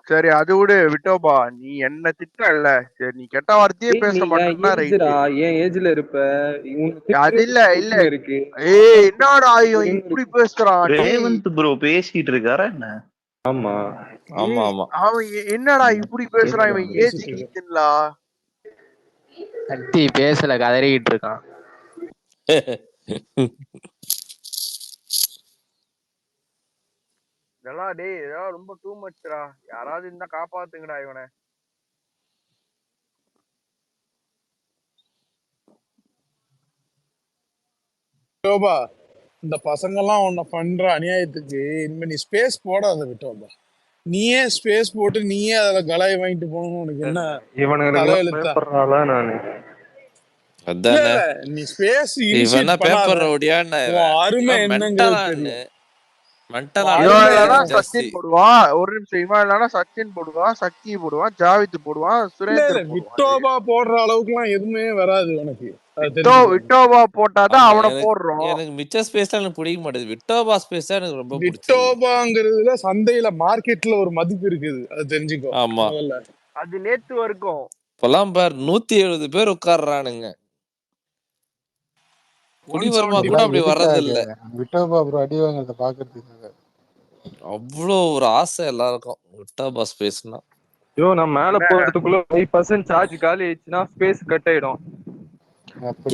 சரி அது விடு விட்டோபா, நீ என்ன திட்டல, சரி நீ கெட்ட வார்த்தையே பேச மாட்டேன்னா ரைட். என் ஏஜ்ல இருப்ப அது இல்ல இருக்கு. ஏய் என்னடா இப்படி பேசுறான் ரேவந்த் ப்ரோ பேசிட்டு இருக்காரா என்ன? ஆமா ஆமா ஆமா அவன் என்னடா இப்படி பேசுறான், இவன் ஏஜ் கிட்டா சக்தி பேசல, கதறிக்கிட்டு இருக்கான். இதெல்லாம் டேய் இதெல்லாம் ரொம்ப டூ மச்டா, யாராவது இருந்தா காப்பாத்துங்கடா இவனை. விட்டோபா, இந்த பசங்க எல்லாம் உன்னை பண்ற அநியாயத்துக்கு இனிமே நீ ஸ்பேஸ் போடாத விட்டோபா. நீயே ஸ்பேஸ் போட்டு நீயே அதுல கலாய் வாங்கிட்டு போகணும். உனக்கு என்ன தலையெழுத்தா? நீ ஸ்பேஸ் இனிஷியேட் பண்ணாத. அருமை என்னங்கிறது தெரியும். சச்சின் போடுவான், ஒரு நிமிஷம். இவன் இல்லனா சச்சின் போடுவான், சக்தி போடுவான், ஜாவித் போடுவான், சுரேந்தர். விட்டோபா போடுற அளவுக்கு எல்லாம் எதுவுமே வராது உனக்கு. விட்டோபா போட்டாதான் அவனை போடுறோம். எனக்கு மிச்ச ஸ்பேஸ் எனக்கு பிடிக்க மாட்டேது. விட்டோபா ஸ்பேஸ் தான் எனக்கு ரொம்ப பிடிக்கும். விட்டோபாங்கிறதுல சந்தையில மார்க்கெட்ல ஒரு மதிப்பு இருக்குது, அது தெரிஞ்சுக்கோ. ஆமா, அது நேத்து வரைக்கும். இப்பெல்லாம் பார் 170 பேர் உட்கார்றானுங்க. குடிவரமா கூட அப்படி வர்றது இல்ல. விட்டோபா ப்ரோ அடி வாங்குறத பாக்குறதுக்கு அவ்வளோ ஒரு ஆசை எல்லாருக்கும் விட்டோபா ஸ்பேஸ்னா. ஐயோ நான் மேல போறதுக்குள்ள 5% சார்ஜ் காலி ஆயிடுச்சுன்னா ஸ்பேஸ் கட் ஆயிடும்.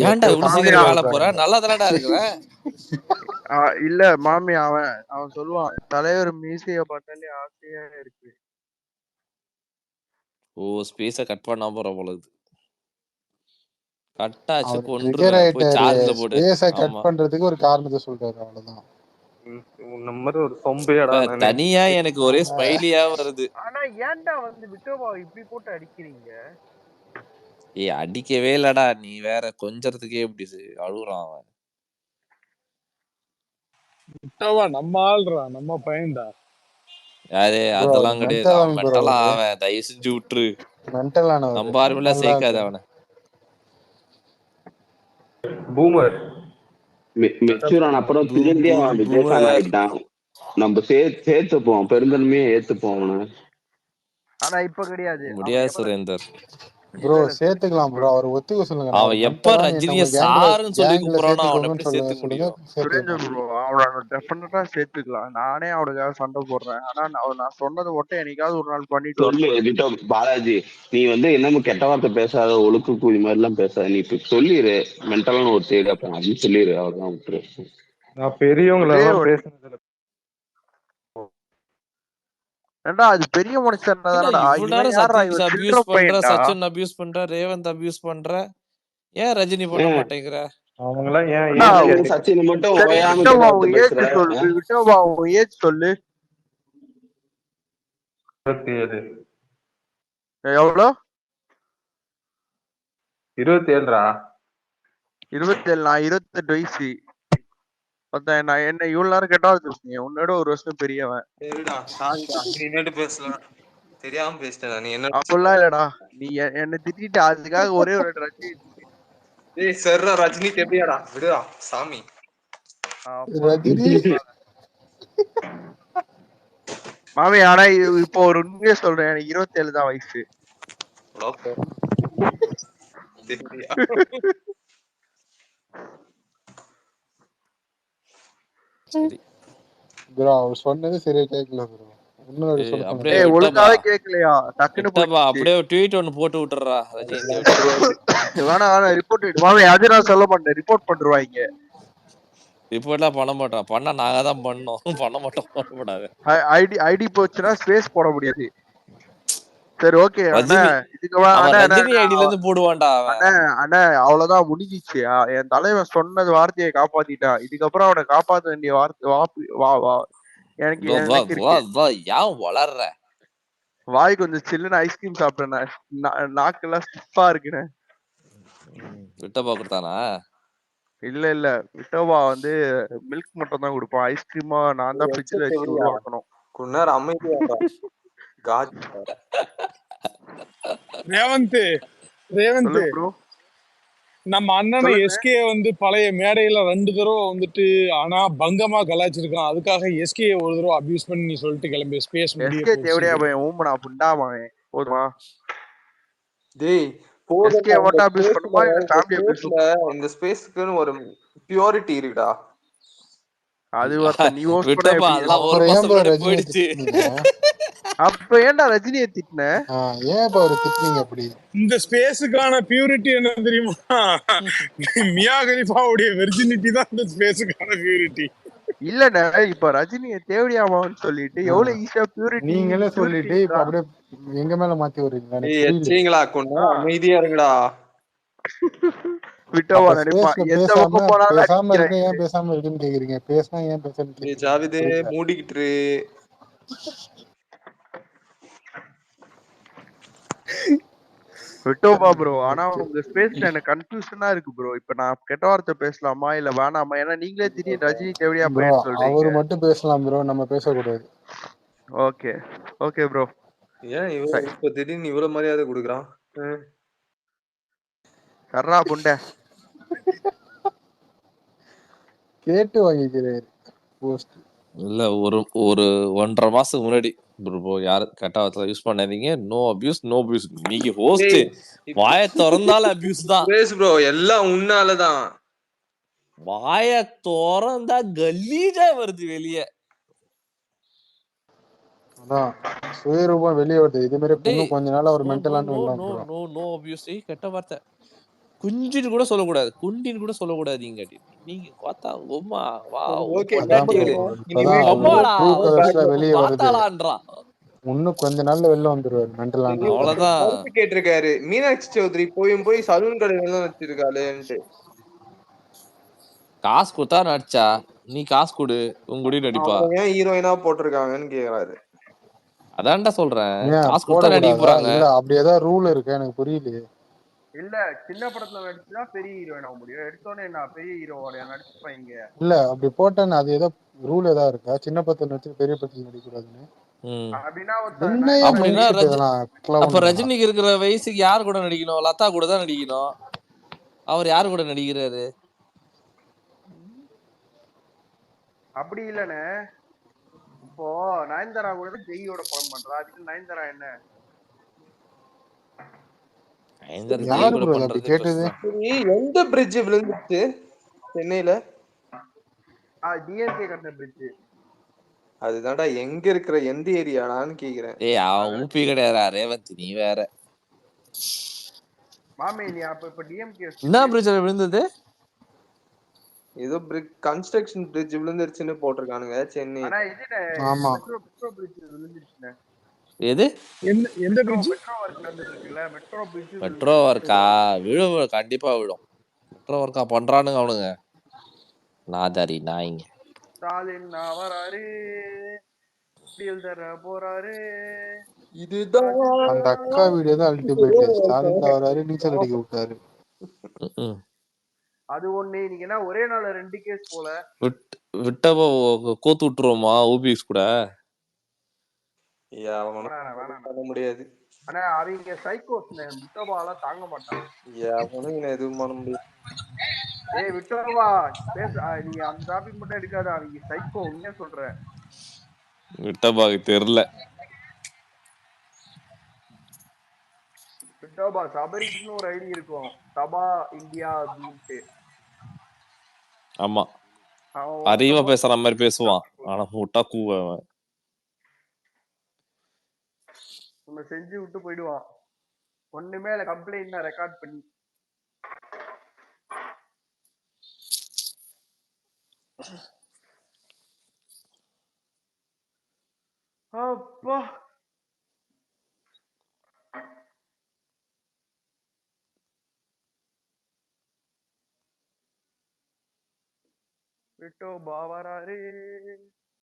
ஏன்டா இவ்வளவு சீக்கிரம் மேல போற? நல்லா தானடா இருக்கிறேன். இல்ல மாமி, அவன் சொல்லுவான், தலைவர் மீசைய பார்த்தாலே ஆசையா இருக்கு. ஓ ஸ்பேஸ கட் பண்ணாம போற போல. கட்டாச்சு கொன்றுறேன், போய் சார்ஜ்ல போடு. ஸ்பேஸ கட் பண்றதுக்கு ஒரு காரணத்தை சொல்றாரு, அவ்வளவுதான். நம்ம ஒரு சொம்பையாடா நானே. தனியா எனக்கு ஒரே ஸ்மைலியா வருது. ஆனா ஏன்டா விட்டோபா இப்படி போட்டு அடிக்கிறீங்க? ஏய் அடிக்கவே இல்லடா, நீ வேற கொஞ்சறதுக்கே இப்படி அழுகுறான் அவன். விட்டோபா நம்ம ஆள்றா, நம்ம பையன்டா. யாரு? அதெல்லாம் கிடையாது. மென்டலா அவன், தயவு செஞ்சு விட்டுரு. நம்ம ஆர்மில சேர்க்காத அவனை. பூமர் மெச்சூர் ஆன அப்புறம் திரும்பி அவன் விஜயகாந்த் ஆயிட்டான். நம்ம சேர்த்துப்போம், பெருந்தன்மையே ஏத்துப்போம் அவனை. ஆனா இப்ப கிடையாது, முடியாது சுரேந்தர் ப்ரோ. சேர்த்துக்கலாம் ப்ரோ, அவர் ஒத்துக்க சொல்லுங்க. அவன் எப்ப ரஜினிய சாருன்னு சொல்லி கூப்பிடுறானோ அவனை எப்படி சேர்த்துக்க முடியும்? சுரேந்தர் ப்ரோ அவனை டெஃபினட்டா சேர்த்துக்கலாம். நானே அவனுக்காக சண்டை போடுறேன். ஆனா நான் சொன்னது மட்டும் என்னைக்காவது ஒரு நாள் பண்ணிட்டு சொல்லு. பாலாஜி, நீ என்னமோ கெட்ட வார்த்தை பேசாத, ஒழுக்கு கூலி மாதிரி எல்லாம் பேசாத. நீ இப்ப சொல்லிரு, மென்டலான ஒரு சைடு அப்படின்னு சொல்லிரு, அவ்வளவுதான் விட்டுரு. நான் பெரியவங்களெல்லாம் பேசுனதுல அது பெரிய மனுஷன் தானடா. சச்சின் அபியூஸ் பண்ற, ரேவந்த் அபியூஸ் பண்ற, ஏன் ரஜினி பண்ண மாட்டேங்கிற? அவங்கள ஏன் சச்சின் மட்டும் ஏஜ் சொல்லு. 27. எவ்வளோ? 27. 27. நான் 28 வயசு. நான் என்ன இவ்வளவு நேரம் கெட்டா வச்சிருக்கீங்க? உன்னோட ஒரு வருஷம் பெரியவன். தெரியாம பேசிட்டேன். நீ என்ன அப்பெல்லாம் இல்லடா, நீ என்ன திட்டிட்டு அதுக்காக ஒரே ஒரு ரஜினி. ஏய் சர்ரா ரஜினி எப்படியாடா? விடுடா சாமி. மாமி, ஆனா இப்போ ஒரு உண்மையை சொல்றேன், எனக்கு 27 தான் வயசு. ப்ரோ அவர் சொன்னது சரியா கேட்கல ப்ரோ. அப்படியே ஒழுங்காவே கேட்கலையா? டக்குன்னு அப்படியே ட்வீட் ஒன்னு போட்டு விட்டுறா ரஜினி. வேணா ரிப்போர்ட் மாமி, அது நான் சொல்ல மாட்டேன், ரிப்போர்ட் பண்ணிடுவாங்க. ரிப்போர்ட்லாம் பண்ண மாட்டோம், பண்ணா நாங்க தான் பண்ணோம், பண்ண மாட்டோம், பண்ண மாட்டாங்க. ஐடி போச்சுன்னா ஸ்பேஸ் போட முடியாது. சரி ஓகே, ரஜினி ஐடில இருந்து போடுவான்டா அண்ணா. அவ்வளவுதான் முடிஞ்சிச்சு. என் தலைவன் சொன்னது வார்த்தையை காப்பாத்திட்டான். இதுக்கப்புறம் அவனை காப்பாற்ற வேண்டிய வார்த்தை எனக்கு வா, வா, எனக்கு வா, இருக்கு. வா, ஏன் வளர்ற வாய் கொஞ்சம் சில்லுன்னு ஐஸ்கிரீம் சாப்பிட்டேன். நாக்கெல்லாம் ஸ்டிஃபா இருக்குண்ணே. விட்டப்பா கொடுத்தானா? இல்ல விட்டோவா வந்து மில்க் மட்டும் தான் கொடுப்பான். ஐஸ்கிரீமா நான் தான் ஃப்ரிட்ஜ்ல வச்சு எப்படியா உருவாக்கணும். குன்னார் அமைதியாடா காஜ் ரேவந்த் ரேவந்த் சொல்லுங்க ப்ரோ. நம்ம அண்ணனை சொல்லுங்க. எஸ்கே வந்து பழைய மேடையில 2 தடவை வந்துட்டு ஆனா பங்கமா கலாய்ச்சிருக்கான். அதுக்காக எஸ்கே ஒரு தடவை அபியூஸ் பண்ணி நீ சொல்லிட்டு கிளம்பி ஸ்பேஸ் முடிய எஸ்கே போச்சு. தேவடியா பையன் ஊம்பனா புண்டாமன் போதுமா? டேய் போதும். எஸ்கே மட்டும் அபியூஸ் பண்ணுமா இல்ல ஃபேமிலி அபியூஸ்? இந்த ஸ்பேஸ்க்குன்னு ஒரு பியூரிட்டி இருக்குடா. அது ஒருத்த நீ ஹோஸ்ட் பண்ணா விட்டப்பா எப்படி அதெல்லாம் இருக்கும்? ஒரு அப்புறம் ஏன் மாசம் ப்ரோ முன்னாடி ரஜினியை போயிடுச்சு. திட்டுனீங்க? அப்ப ஏன்டா ரஜினியை திட்டின? ஏன் இப்ப அவரை திட்டுனீங்க அப்படி? இந்த ஸ்பேஸுக்கான பியூரிட்டி என்ன தெரியுமா? மியா கலிஃபாவுடைய வெர்ஜினிட்டி தான் இந்த ஸ்பேஸுக்கான பியூரிட்டி. இல்லண்ணே இப்ப ரஜினியை தேவடியாமான்னு சொல்லிட்டு எவ்வளவு ஈஸியா பியூரிட்டி நீங்களே சொல்லிட்டு இப்ப அப்படியே எங்க மேல மாத்தி வர்றீங்களா? எனக்கு புரியல. எச்சீங்களா குன்னா அமைதியா இருங்கடா. விட்டோவா அப்ப நினைப்பா ஸ்பேஸ்ல எந்த பேசாம பக்கம் போனாலும் பேசாம இருக்க அடிக்கிறேன். ஏன் பேசாம இருக்குன்னு கேக்குறீங்க? பேசினா ஏன் பேசாம கேக்குறீங்க? ஜாவிதே புரியல. மூடிக்கிட்டு விட்டோவா ப்ரோ. ஆனா உங்க ஸ்பேஸ்ல எனக்கு கன்ஃபியூஷனா இருக்கு ப்ரோ. இப்ப நான் கெட்ட வார்த்தை பேசலாமா இல்ல வேணாமா? ஏன்னா நீங்களே திடீர்னு ரஜினி தேவடியா ப்ரோ பையன் சொல்றீங்க. அவரு மட்டும் பேசலாம் ப்ரோ, நம்ம பேசக்கூடாது. Okay okay bro. ஏன் இவ்வளவு இப்ப திடீர்னு இவ்வளவு மரியாதை கொடுக்குறான்? கர்ரா புண்டை கேட்டு வாங்கிக்கிறாரு போஸ்ட். இல்ல ஒரு 1.5 மாசத்துக்கு முன்னாடி ப்ரோ யாரும் கெட்ட வார்த்தை யூஸ் பண்ணாதீங்க, நோ அபியூஸ் நோ அபியூஸ். நீங்க ஹோஸ்ட் வாய திறந்தால அபியூஸ் தான். ப்ரோ எல்லாம் உன்னாலதான். வாய திறந்தா கலீஜா வருது வெளியே. அதான் சுயரூபம் வெளியே வருது. இது மாதிரி இன்னும் கொஞ்ச நாள் அவர் மென்டலான நோ அபியூஸ். கெட்ட வார்த்தை குஞ்சின்னு கூட சொல்லக்கூடாது, குண்டின்னு கூட சொல்லக்கூடாதீங்க. நீங்க பார்த்தா உமா வா வெளியே வருது. இன்னும் கொஞ்ச நாள்ல வெளில வந்துருவாரு மென்டலான. அவ்வளவுதான் கேட்டிருக்காரு மீனாட்சி சௌத்ரி போய் சலூன் கடையில வச்சிருக்காளுன்ட்டு. காசு கொடுத்தா நடிச்சா, நீ காசு கொடு உங்க நடிப்பா. ஏன் ஹீரோயினா போட்டிருக்காங்கன்னு கேக்குறாரு. அதான்டா சொல்றேன், காசு கொடுத்தா நடிக்க போறாங்க. இல்ல அப்படி ஏதாவது ரூல் இருக்கு எனக்கு புரியலையே. இல்ல சின்ன படத்துல நடிச்சுதான் பெரிய ஹீரோயின் ஆக முடியும். எடுத்தோன்னே நான் பெரிய ஹீரோவோட நடிச்சுப்பாங்க. இல்ல அப்படி போட்டேன்னு அது ஏதோ ரூல் ஏதாவது இருக்கா? சின்ன படத்துல நடிச்சு பெரிய படத்துல நடிக்க கூடாதுன்னு. அப்ப ரஜினிக்கு இருக்கிற வயசுக்கு யாரு கூட நடிக்கணும்? லதா கூட தான் நடிக்கணும். அவர் யாரு கூட நடிக்கிறாரு? அப்படி இல்லண்ணே. இப்போ நயன்தாரா கூட ஜெயோட படம் பண்றா. அதுக்கு நயன்தாரா என்ன? எந்த பிரிட்ஜ் விழுந்துச்சு சென்னையில? டிஎம்கே கட்டின பிரிட்ஜ். அதுதான்டா எங்க இருக்கிற எந்த ஏரியாடான்னு கேக்குறேன். ஏய் அவன் ஊபி கிடையாதுடா ரேவந்த், நீ வேற. மாமே நீ அப்ப டிஎம்கே என்ன பிரிட்ஜ் விழுந்தது? ஏதோ கன்ஸ்ட்ரக்ஷன் பிரிட்ஜ் விழுந்துருச்சுன்னு போட்டிருக்கானுங்க சென்னை. ஆனா இது மெட்ரோ பிரிட்ஜ் விழுந்துருச்சுனே. எது எந்த பிரிட்ஜ்? மெட்ரோ வர்க் நடந்துட்டு இருக்குல, மெட்ரோ பிரிட்ஜ். மெட்ரோ வர்க்கா? விழும், கண்டிப்பா விழும். மெட்ரோ வர்க்கா பண்றானுங்க அவனுங்க நாதாரி நாய்ங்க. ஸ்டாலின் வராரு, டீல் தர போறாரு. இதுதான் அந்த அக்கா வீடியோ தான் அல்டிமேட். ஸ்டாலின் வராரு, நீச்சல் அடிக்க விட்டாரு. அது ஒண்ணு. நீங்க என்ன ஒரே நாள்ல 2 கேஸ் போல விட்டப்போ கோத்து விட்டுருவோமா ஊபிஎஸ் கூட? பண்ண முடியாது. ஆனா அவங்க சைக்கோஸ் விட்டோபால தாங்க மாட்டாங்க. எதுவும் பண்ண முடியாது. ஏய் விட்டோபா பேச, நீ அந்த டாபிக் மட்டும் எடுக்காத. அவங்க சைக்கோ, உண்மையா சொல்றேன். விட்டபாக்கு தெரியல. விட்டோபா சபரிக்குன்னு ஒரு ஐடி இருக்கும், சபா இந்தியா அப்படின்ட்டு. ஆமா அறிவா பேசுற மாதிரி பேசுவான். ஆனா விட்டா கூவன். நம்ம செஞ்சு விட்டு போயிடுவான். ஒண்ணுமே இல்ல, கம்ப்ளைண்ட் தான் ரெக்கார்ட் பண்ணி. அப்பா விட்டோபா வராரு.